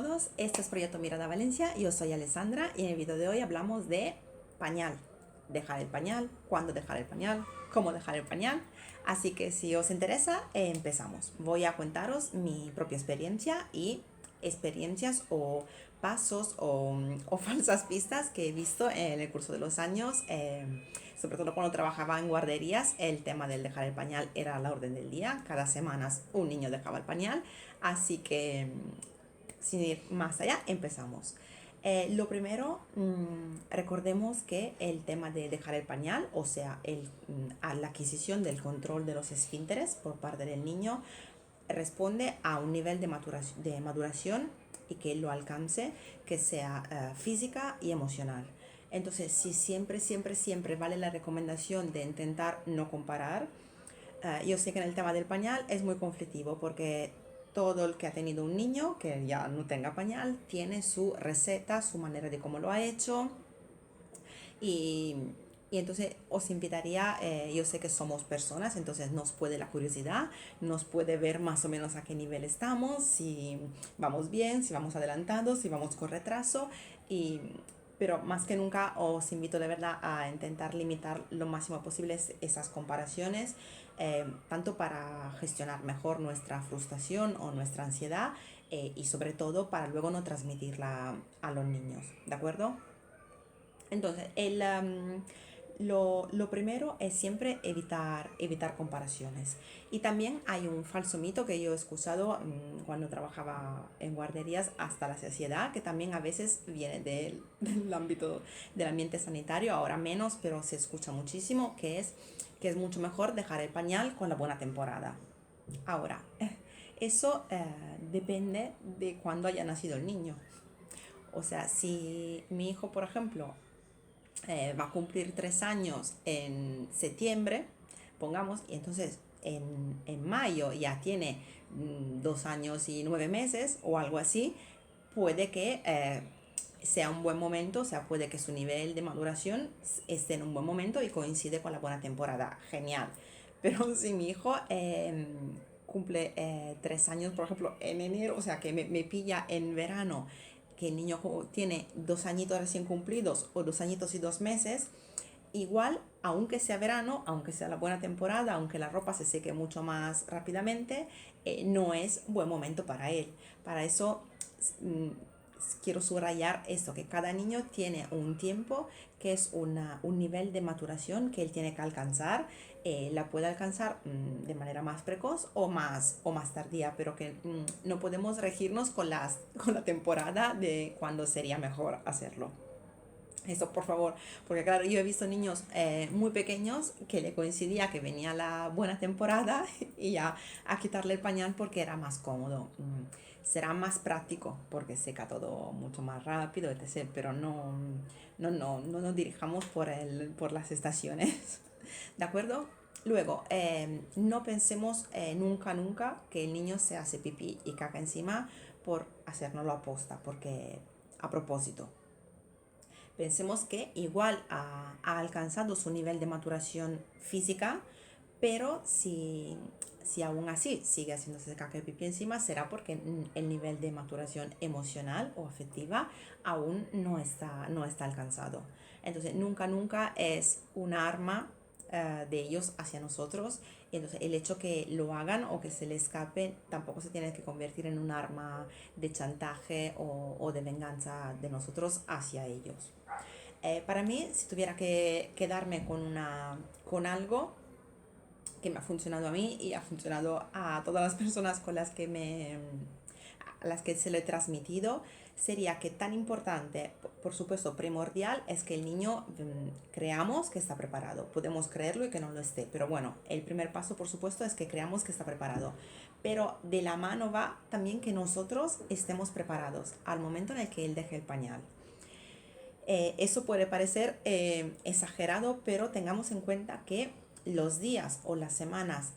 todos, este es Proyecto Mirada Valencia, yo soy Alessandra y en el video de hoy hablamos de pañal, dejar el pañal, cuándo dejar el pañal, cómo dejar el pañal, así que si os interesa, empezamos. Voy a contaros mi propia experiencia y experiencias o pasos o falsas pistas que he visto en el curso de los años, sobre todo cuando trabajaba en guarderías. El tema del dejar el pañal era a la orden del día, cada semana un niño dejaba el pañal, así que sin ir más allá, empezamos. Lo primero, recordemos que el tema de dejar el pañal, o sea, a la adquisición del control de los esfínteres por parte del niño, responde a un nivel de maduración y que lo alcance, que sea física y emocional. Entonces, si siempre vale la recomendación de intentar no comparar. Yo sé que en el tema del pañal es muy conflictivo porque todo el que ha tenido un niño que ya no tenga pañal tiene su receta, su manera de cómo lo ha hecho y, y entonces os invitaría, yo sé que somos personas, entonces nos puede la curiosidad, nos puede ver más o menos a qué nivel estamos, si vamos bien, si vamos adelantando, si vamos con retraso y pero más que nunca os invito de verdad a intentar limitar lo máximo posible esas comparaciones, tanto para gestionar mejor nuestra frustración o nuestra ansiedad, y sobre todo para luego no transmitirla a los niños, ¿de acuerdo? Entonces, lo primero es siempre evitar comparaciones. Y también hay un falso mito que yo he escuchado cuando trabajaba en guarderías hasta la saciedad, que también a veces viene del ámbito del ambiente sanitario, ahora menos, pero se escucha muchísimo, que es mucho mejor dejar el pañal con la buena temporada. Ahora, eso depende de cuándo haya nacido el niño. O sea, si mi hijo, por ejemplo, va a cumplir 3 años en septiembre, pongamos, y entonces en mayo ya tiene 2 años y 9 meses o algo así, puede que sea un buen momento, o sea, puede que su nivel de maduración esté en un buen momento y coincide con la buena temporada. Genial. Pero si mi hijo cumple 3 años, por ejemplo, en enero, o sea, que me pilla en verano, que el niño tiene 2 añitos recién cumplidos o 2 añitos y 2 meses, igual, aunque sea verano, aunque sea la buena temporada, aunque la ropa se seque mucho más rápidamente, no es buen momento para él. Para eso mm, quiero subrayar esto, que cada niño tiene un tiempo que es un nivel de maturación que él tiene que alcanzar. La puede alcanzar de manera más precoz o más tardía, pero que no podemos regirnos con la temporada de cuando sería mejor hacerlo. Eso, por favor, porque claro, yo he visto niños muy pequeños que le coincidía que venía la buena temporada y ya a quitarle el pañal porque era más cómodo. Será más práctico porque seca todo mucho más rápido, etc. Pero no nos dirijamos por las estaciones. ¿De acuerdo? Luego, no pensemos nunca que el niño se hace pipí y caca encima por hacérnoslo a posta, porque a propósito. Pensemos que igual ha alcanzado su nivel de maturación física, pero si aún así sigue haciéndose caca y pipí encima, será porque el nivel de maturación emocional o afectiva aún no está alcanzado. Entonces, nunca es un arma de ellos hacia nosotros. Entonces, el hecho que lo hagan o que se le escape tampoco se tiene que convertir en un arma de chantaje o de venganza de nosotros hacia ellos. Para mí, si tuviera que quedarme con algo que me ha funcionado a mí y ha funcionado a todas las personas con las que a las que se lo he transmitido, sería que tan importante, por supuesto primordial, es que el niño creamos que está preparado. Podemos creerlo y que no lo esté, pero bueno, el primer paso, por supuesto, es que creamos que está preparado. Pero de la mano va también que nosotros estemos preparados al momento en el que él deje el pañal. Eso puede parecer exagerado, pero tengamos en cuenta que los días o las semanas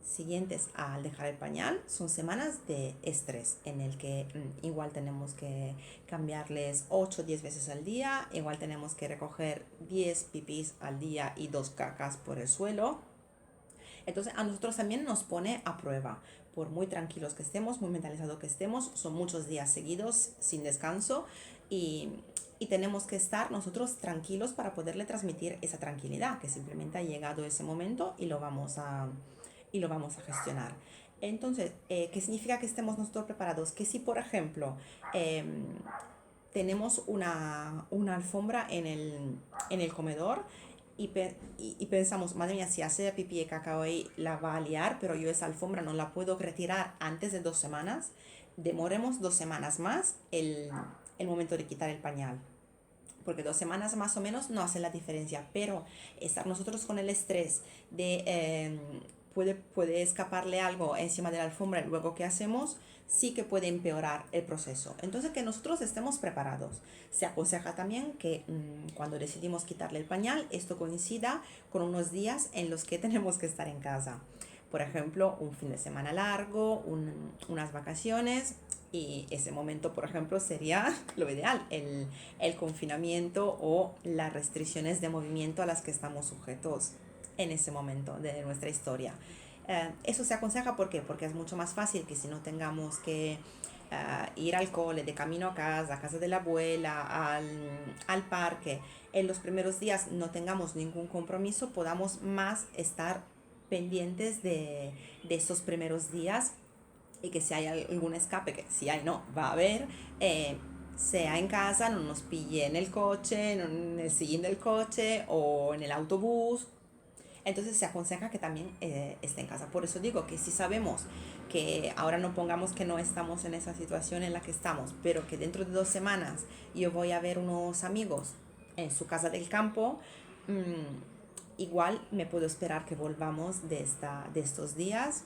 siguientes al dejar el pañal son semanas de estrés en el que igual tenemos que cambiarles 8 o 10 veces al día, igual tenemos que recoger 10 pipís al día y 2 cacas por el suelo. Entonces a nosotros también nos pone a prueba. Por muy tranquilos que estemos, muy mentalizados que estemos, son muchos días seguidos sin descanso y, y tenemos que estar nosotros tranquilos para poderle transmitir esa tranquilidad, que simplemente ha llegado ese momento y lo vamos a gestionar. Entonces, ¿qué significa que estemos nosotros preparados? Que si, por ejemplo, tenemos una alfombra en el comedor y pensamos, madre mía, si hace pipí y cacao ahí la va a liar, pero yo esa alfombra no la puedo retirar antes de 2 semanas, demoremos 2 semanas más el momento de quitar el pañal. Porque 2 semanas más o menos no hace la diferencia, pero estar nosotros con el estrés de puede escaparle algo encima de la alfombra y luego ¿qué hacemos? Sí que puede empeorar el proceso. Entonces que nosotros estemos preparados. Se aconseja también que cuando decidimos quitarle el pañal, esto coincida con unos días en los que tenemos que estar en casa. Por ejemplo, un fin de semana largo, unas vacaciones, y ese momento, por ejemplo, sería lo ideal, el confinamiento o las restricciones de movimiento a las que estamos sujetos en ese momento de nuestra historia. Eso se aconseja, ¿por qué? Porque es mucho más fácil que si no tengamos que ir al cole, de camino a casa de la abuela, al parque, en los primeros días no tengamos ningún compromiso, podamos más estar pendientes de esos primeros días y que si hay algún escape, que si hay no, va a haber, sea en casa, no nos pille en el coche, en el sillín del coche o en el autobús. Entonces se aconseja que también esté en casa. Por eso digo que si sabemos que ahora no pongamos que no estamos en esa situación en la que estamos, pero que dentro de 2 semanas yo voy a ver unos amigos en su casa del campo, igual me puedo esperar que volvamos de estos días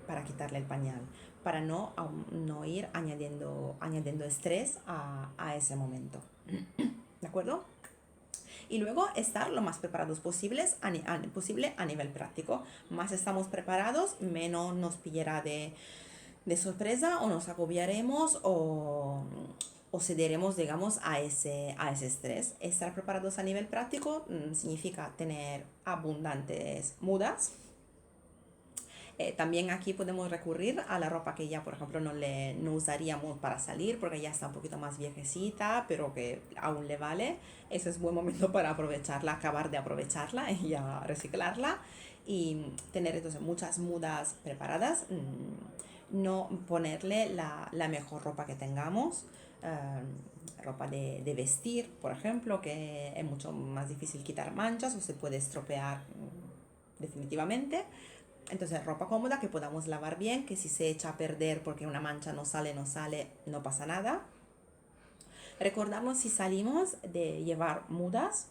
para quitarle el pañal, para no ir añadiendo estrés a ese momento. ¿De acuerdo? Y luego estar lo más preparados posible a nivel práctico. Más estamos preparados, menos nos pillará de sorpresa o nos agobiaremos o cederemos, digamos, a ese estrés. Estar preparados a nivel práctico significa tener abundantes mudas. También aquí podemos recurrir a la ropa que ya, por ejemplo, no usaríamos para salir porque ya está un poquito más viejecita, pero que aún le vale. Ese es buen momento para aprovecharla, acabar de aprovecharla y ya reciclarla y tener entonces muchas mudas preparadas. No ponerle la mejor ropa que tengamos. Ropa de vestir, por ejemplo, que es mucho más difícil quitar manchas o se puede estropear definitivamente. Entonces, ropa cómoda que podamos lavar bien, que si se echa a perder porque una mancha no sale, no pasa nada. Recordarnos si salimos de llevar mudas,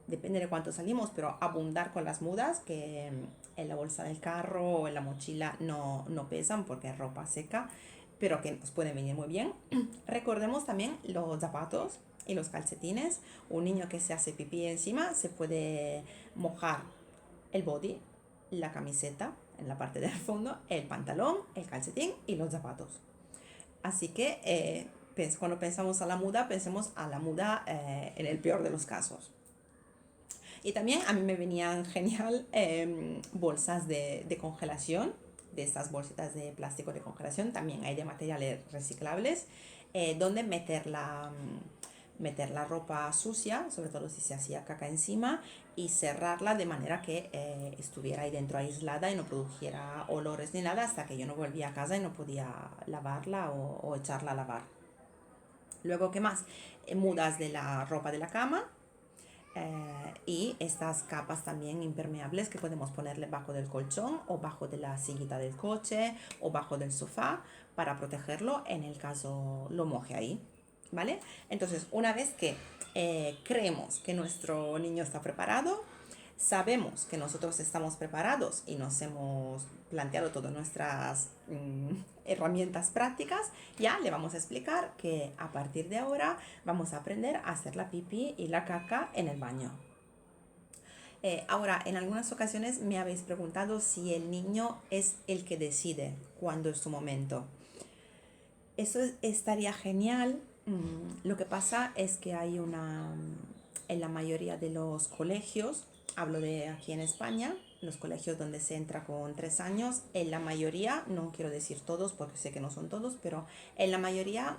depende de cuánto salimos, pero abundar con las mudas, que en la bolsa del carro o en la mochila no pesan porque es ropa seca, pero que nos pueden venir muy bien. Recordemos también los zapatos y los calcetines. Un niño que se hace pipí encima se puede mojar el body, la camiseta en la parte del fondo, el pantalón, el calcetín y los zapatos. Así que cuando pensamos a la muda, pensemos a la muda en el peor de los casos. Y también a mí me venían genial bolsas de congelación, de estas bolsitas de plástico de congelación, también hay de materiales reciclables, donde meter la ropa sucia, sobre todo si se hacía caca encima, y cerrarla de manera que estuviera ahí dentro aislada y no produjera olores ni nada hasta que yo no volvía a casa y no podía lavarla o echarla a lavar. Luego, ¿qué más? Mudas de la ropa de la cama, y estas capas también impermeables que podemos ponerle bajo del colchón o bajo de la sillita del coche o bajo del sofá para protegerlo en el caso lo moje ahí, ¿vale? Entonces, una vez que creemos que nuestro niño está preparado, sabemos que nosotros estamos preparados y nos hemos planteado todas nuestras herramientas prácticas, ya le vamos a explicar que a partir de ahora vamos a aprender a hacer la pipí y la caca en el baño. Ahora, en algunas ocasiones me habéis preguntado si el niño es el que decide cuándo es su momento. Eso estaría genial. Lo que pasa es que hay en la mayoría de los colegios hablo de aquí en España, los colegios donde se entra con 3 años, en la mayoría, no quiero decir todos porque sé que no son todos, pero en la mayoría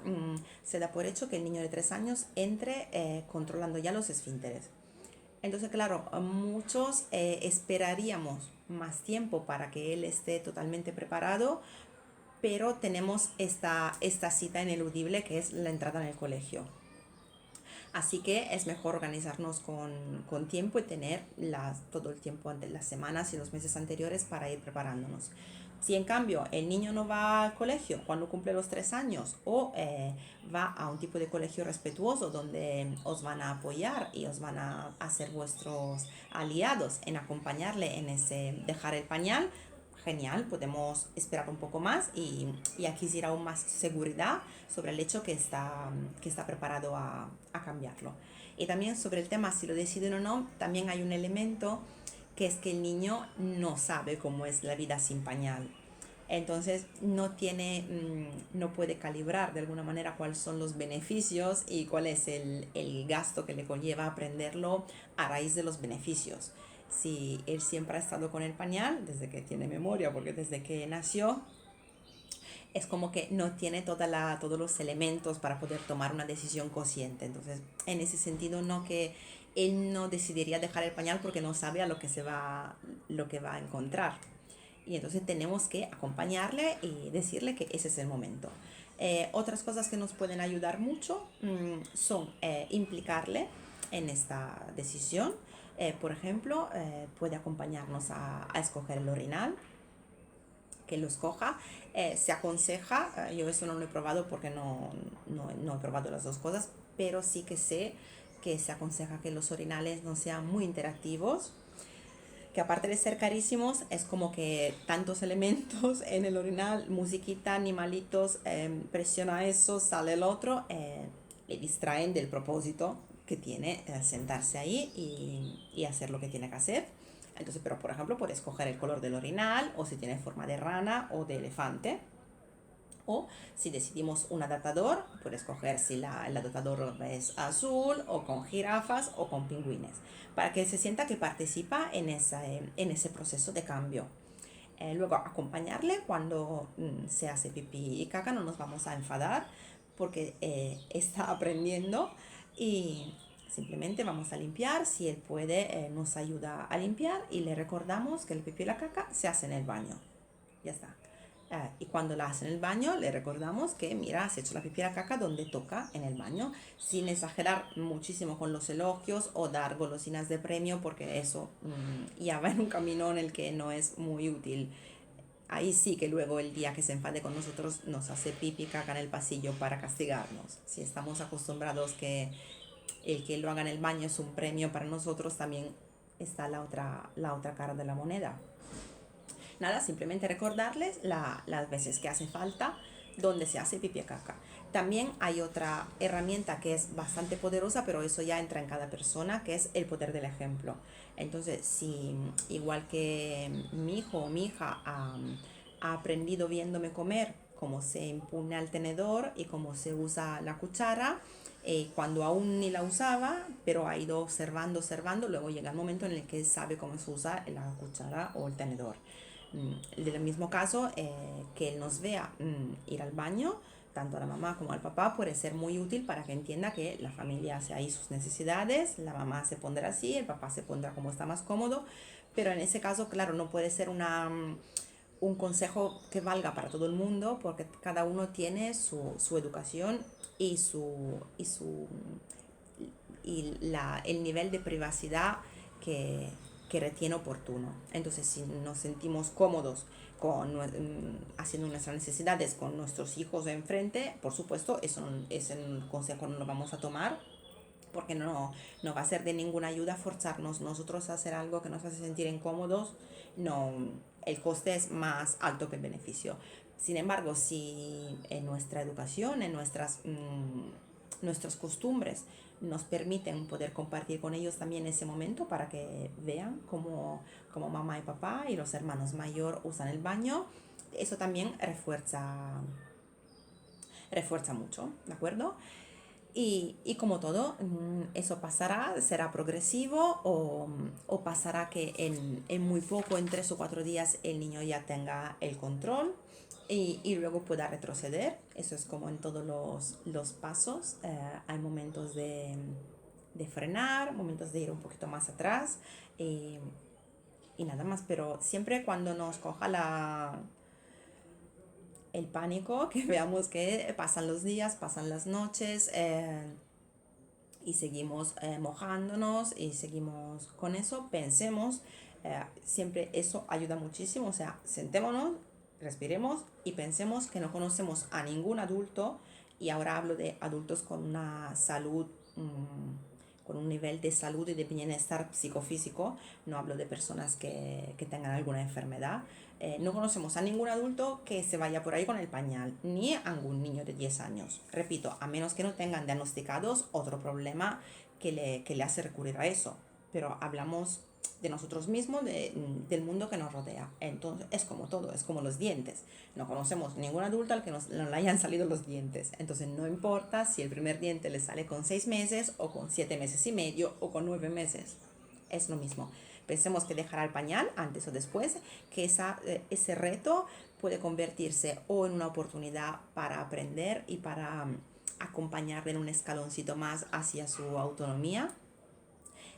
se da por hecho que el niño de 3 años entre controlando ya los esfínteres. Entonces, claro, muchos esperaríamos más tiempo para que él esté totalmente preparado, pero tenemos esta cita ineludible que es la entrada en el colegio. Así que es mejor organizarnos con tiempo y tener todo el tiempo de las semanas y los meses anteriores para ir preparándonos. Si en cambio el niño no va al colegio cuando cumple los 3 años o va a un tipo de colegio respetuoso donde os van a apoyar y os van a hacer vuestros aliados en acompañarle en ese dejar el pañal, genial, podemos esperar un poco más y adquirir aún más seguridad sobre el hecho que está preparado a cambiarlo. Y también sobre el tema si lo deciden o no, también hay un elemento que es que el niño no sabe cómo es la vida sin pañal. Entonces no puede calibrar de alguna manera cuáles son los beneficios y cuál es el gasto que le conlleva aprenderlo a raíz de los beneficios. Si él siempre ha estado con el pañal, desde que tiene memoria, porque desde que nació, es como que no tiene todos los elementos para poder tomar una decisión consciente. Entonces, en ese sentido, no que él no decidiría dejar el pañal porque no sabe a lo que va a encontrar. Y entonces tenemos que acompañarle y decirle que ese es el momento. Otras cosas que nos pueden ayudar mucho son implicarle en esta decisión. Por ejemplo, puede acompañarnos a escoger el orinal, que lo escoja. Se aconseja, yo eso no lo he probado porque no he probado las dos cosas, pero sí que sé que se aconseja que los orinales no sean muy interactivos, que aparte de ser carísimos, es como que tantos elementos en el orinal, musiquita, animalitos, presiona eso, sale el otro, le distraen del propósito que tiene sentarse ahí y hacer lo que tiene que hacer. Entonces, pero por ejemplo, puede escoger el color del orinal o si tiene forma de rana o de elefante. O si decidimos un adaptador, puede escoger si el adaptador es azul o con jirafas o con pingüines, para que se sienta que participa en ese proceso de cambio. Luego acompañarle cuando se hace pipí y caca, no nos vamos a enfadar porque está aprendiendo y simplemente vamos a limpiar. Si él puede, nos ayuda a limpiar y le recordamos que el pipí y la caca se hace en el baño. Ya está. Y cuando la hace en el baño, le recordamos que, mira, has hecho la pipí y la caca donde toca, en el baño, sin exagerar muchísimo con los elogios o dar golosinas de premio, porque eso ya va en un camino en el que no es muy útil. Ahí sí que luego el día que se enfade con nosotros nos hace pipí y caca en el pasillo para castigarnos. Si estamos acostumbrados que el que lo haga en el baño es un premio para nosotros, también está la otra cara de la moneda. Nada, simplemente recordarles las veces que hace falta, donde se hace pipí y caca. También hay otra herramienta que es bastante poderosa, pero eso ya entra en cada persona, que es el poder del ejemplo. Entonces, si igual que mi hijo o mi hija ha aprendido viéndome comer cómo se impone al tenedor y cómo se usa la cuchara, cuando aún ni la usaba, pero ha ido observando, observando, luego llega el momento en el que sabe cómo se usa la cuchara o el tenedor. Del mismo caso, que él nos vea ir al baño, tanto a la mamá como al papá, puede ser muy útil para que entienda que la familia hace ahí sus necesidades, la mamá se pondrá así, el papá se pondrá como está más cómodo, pero en ese caso, claro, no puede ser un consejo que valga para todo el mundo, porque cada uno tiene su educación y el nivel de privacidad que, que retiene oportuno. Entonces, si nos sentimos cómodos haciendo nuestras necesidades con nuestros hijos enfrente, por supuesto, ese consejo no lo vamos a tomar porque no va a ser de ninguna ayuda forzarnos nosotros a hacer algo que nos hace sentir incómodos. No, el coste es más alto que el beneficio. Sin embargo, si en nuestra educación, en nuestras costumbres nos permiten poder compartir con ellos también ese momento para que vean cómo mamá y papá y los hermanos mayor usan el baño, eso también refuerza mucho, ¿de acuerdo? Y como todo, eso pasará, será progresivo o pasará que en muy poco, en 3 o 4 días, el niño ya tenga el control y luego pueda retroceder. Eso es como en todos los pasos. Hay momentos de frenar, momentos de ir un poquito más atrás eh, y nada más. Pero siempre cuando nos coja el pánico, que veamos que pasan los días, pasan las noches. Y seguimos mojándonos y seguimos con eso, pensemos, siempre eso ayuda muchísimo, o sea, sentémonos, respiremos y pensemos que no conocemos a ningún adulto, y ahora hablo de adultos con una salud, con un nivel de salud y de bienestar psicofísico, no hablo de personas que tengan alguna enfermedad. No conocemos a ningún adulto que se vaya por ahí con el pañal, ni a algún niño de 10 años. Repito, a menos que no tengan diagnosticados otro problema que le hace recurrir a eso. Pero hablamos de nosotros mismos, del mundo que nos rodea. Entonces es como todo, es como los dientes. No conocemos ningún adulto al que no le hayan salido los dientes. Entonces no importa si el primer diente le sale con 6 meses o con 7 meses y medio o con 9 meses. Es lo mismo. Pensemos que dejará el pañal antes o después, que ese reto puede convertirse o en una oportunidad para aprender y para acompañarle en un escaloncito más hacia su autonomía,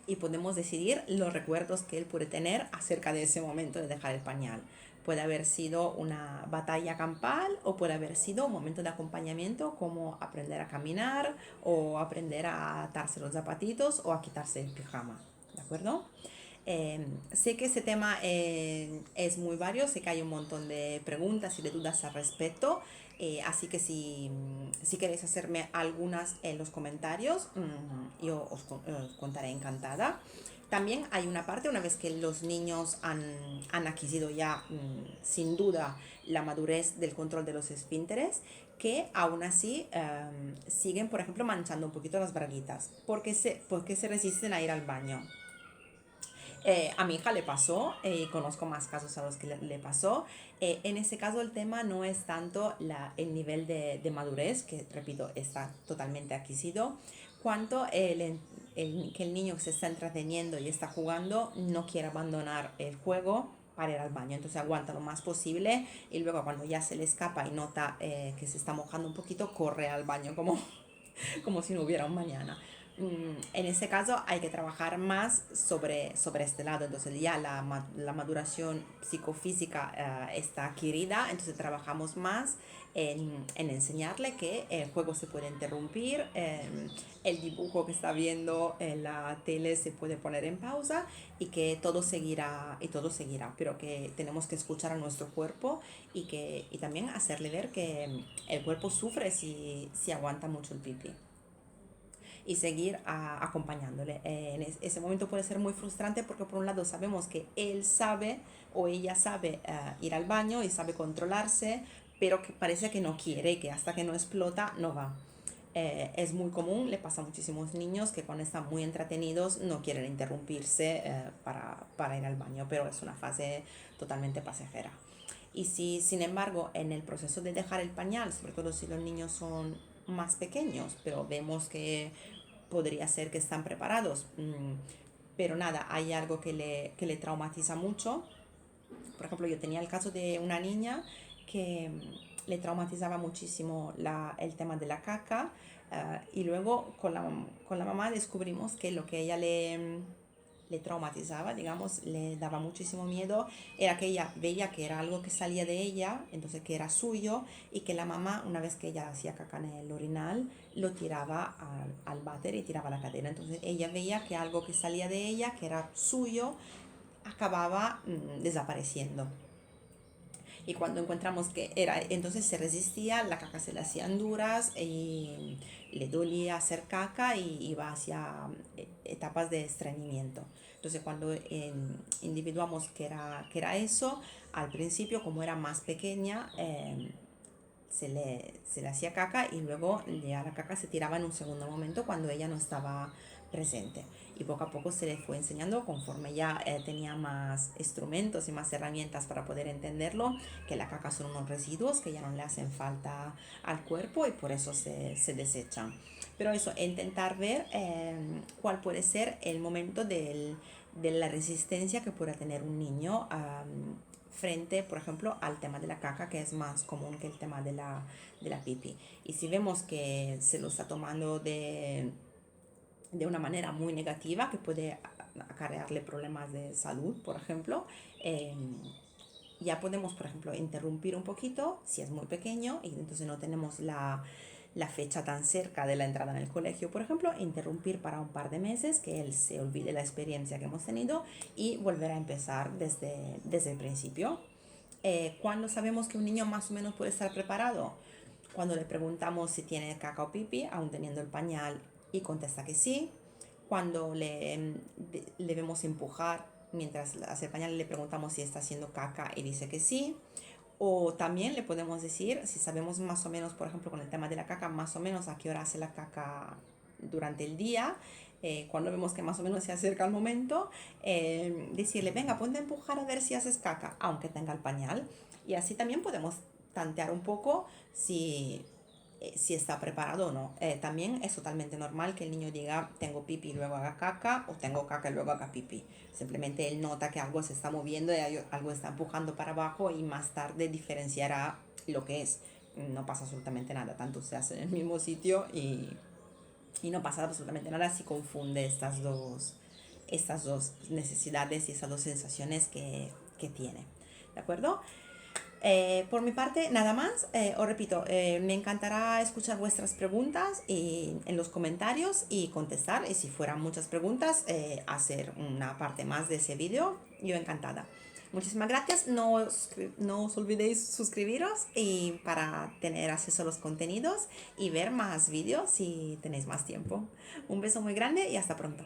y podemos decidir los recuerdos que él puede tener acerca de ese momento de dejar el pañal. Puede haber sido una batalla campal o puede haber sido un momento de acompañamiento como aprender a caminar o aprender a atarse los zapatitos o a quitarse el pijama. ¿De acuerdo? Sé que ese tema es muy vario, sé que hay un montón de preguntas y de dudas al respecto, así que si queréis hacerme algunas en los comentarios, yo os contaré encantada. También hay una parte, una vez que los niños han adquirido ya sin duda la madurez del control de los esfínteres, que aún así siguen, por ejemplo, manchando un poquito las braguitas, porque se resisten a ir al baño. A mi hija le pasó, conozco más casos a los que le pasó. En ese caso el tema no es tanto el nivel de madurez, que repito, está totalmente adquirido, cuanto que el niño que se está entreteniendo y está jugando no quiere abandonar el juego para ir al baño. Entonces aguanta lo más posible y luego cuando ya se le escapa y nota que se está mojando un poquito, corre al baño como si no hubiera un mañana. En ese caso hay que trabajar más sobre este lado. Entonces ya la maduración psicofísica está adquirida, entonces trabajamos más en enseñarle que el juego se puede interrumpir, el dibujo que está viendo en la tele se puede poner en pausa y que todo seguirá, pero que tenemos que escuchar a nuestro cuerpo y también hacerle ver que el cuerpo sufre si aguanta mucho el pipí, y seguir acompañándole. En ese momento puede ser muy frustrante porque por un lado sabemos que él sabe o ella sabe ir al baño y sabe controlarse, pero que parece que no quiere y que hasta que no explota no va. Es muy común, le pasa a muchísimos niños que cuando están muy entretenidos no quieren interrumpirse para ir al baño, pero es una fase totalmente pasajera. Y si, sin embargo, en el proceso de dejar el pañal, sobre todo si los niños son más pequeños, pero vemos que podría ser que están preparados, pero nada, hay algo que le traumatiza mucho. Por ejemplo, yo tenía el caso de una niña que le traumatizaba muchísimo el tema de la caca, y luego con la mamá descubrimos que lo que ella le traumatizaba, digamos, le daba muchísimo miedo, era que ella veía que era algo que salía de ella, entonces que era suyo, y que la mamá, una vez que ella hacía caca en el orinal, lo tiraba al váter y tiraba la cadena. Entonces ella veía que algo que salía de ella, que era suyo, acababa desapareciendo. Y cuando encontramos que era, entonces se resistía, la caca se le hacían duras y le dolía hacer caca y iba hacia etapas de estreñimiento. Entonces cuando individuamos que era eso, al principio como era más pequeña, se le hacía caca y luego ya la caca se tiraba en un segundo momento cuando ella no estaba presente. Y poco a poco se le fue enseñando conforme ya tenía más instrumentos y más herramientas para poder entenderlo, que la caca son unos residuos que ya no le hacen falta al cuerpo y por eso se desechan. Pero eso, intentar ver cuál puede ser el momento de la resistencia que pueda tener un niño frente, por ejemplo, al tema de la caca, que es más común que el tema de la pipi. Y si vemos que se lo está tomando de una manera muy negativa, que puede acarrearle problemas de salud, por ejemplo, eh, ya podemos, por ejemplo, interrumpir un poquito si es muy pequeño y entonces no tenemos la fecha tan cerca de la entrada en el colegio, por ejemplo, interrumpir para un par de meses, que él se olvide la experiencia que hemos tenido y volver a empezar desde el principio. ¿Cuándo sabemos que un niño más o menos puede estar preparado? Cuando le preguntamos si tiene caca o pipi, aún teniendo el pañal, y contesta que sí. Cuando le vemos empujar mientras hace el pañal, le preguntamos si está haciendo caca y dice que sí. O también le podemos decir, si sabemos más o menos, por ejemplo, con el tema de la caca, más o menos a qué hora hace la caca durante el día, cuando vemos que más o menos se acerca el momento, decirle, venga, ponte a empujar a ver si haces caca, aunque tenga el pañal. Y así también podemos tantear un poco si está preparado o no. También es totalmente normal que el niño diga tengo pipi y luego haga caca o tengo caca y luego haga pipi. Simplemente él nota que algo se está moviendo y algo está empujando para abajo y más tarde diferenciará lo que es. No pasa absolutamente nada, tanto se hace en el mismo sitio y no pasa absolutamente nada si confunde estas dos necesidades y estas dos sensaciones que tiene. ¿De acuerdo? Por mi parte, nada más. Os repito, me encantará escuchar vuestras preguntas en los comentarios y contestar. Y si fueran muchas preguntas, hacer una parte más de ese vídeo. Yo encantada. Muchísimas gracias. No os olvidéis suscribiros y para tener acceso a los contenidos y ver más vídeos si tenéis más tiempo. Un beso muy grande y hasta pronto.